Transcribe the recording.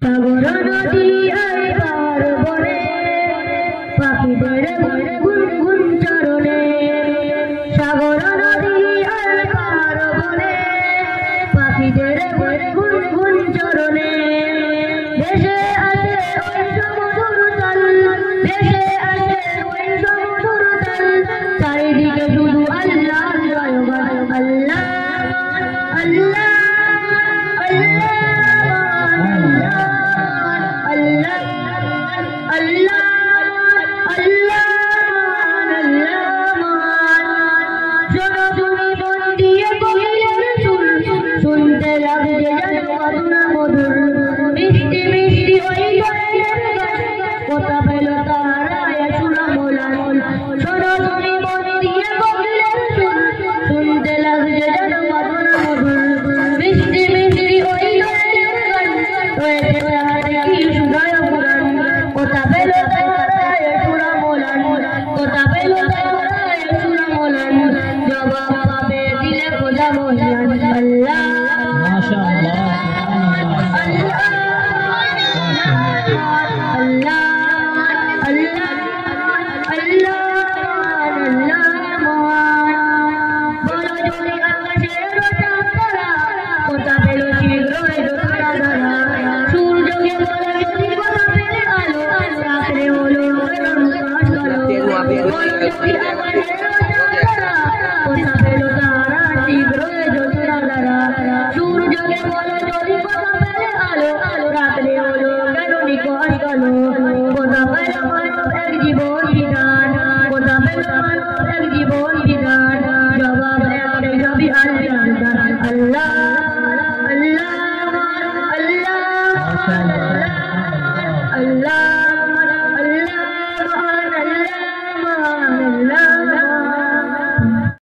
সাগর নদী আর পার বনে পাখিদের গুনগুন চরণে সাগর নদী আর পার বনে পাখিদের গুনগুন চরণে দেশে আছে ওই সমুদ্র তল দেশে আছে ওই সমুদ্র তল চারিদিকে শুধু আল্লাহ জয়গান আল্লাহ আল্লাহ শুনতে লাগছে যেন মধুরা মধুর মিষ্টি মিষ্টি ওই কথা পেল তারা সুরা মোলা শোনো তুমি মন দিয়ে কোকিলের সুর শুনতে লাগছে যেন মধুরা মধুর মিষ্টি মিষ্টি ওই হয়েছে তাহারে কি সুদয় পুরাণ কথা পেল তারা সুরা মোলা কথা পেল তারা সুরা মোলা জবাব পাবে দিলে খোদা মহিয়ান আল্লাহ Allah Allah Allah Allah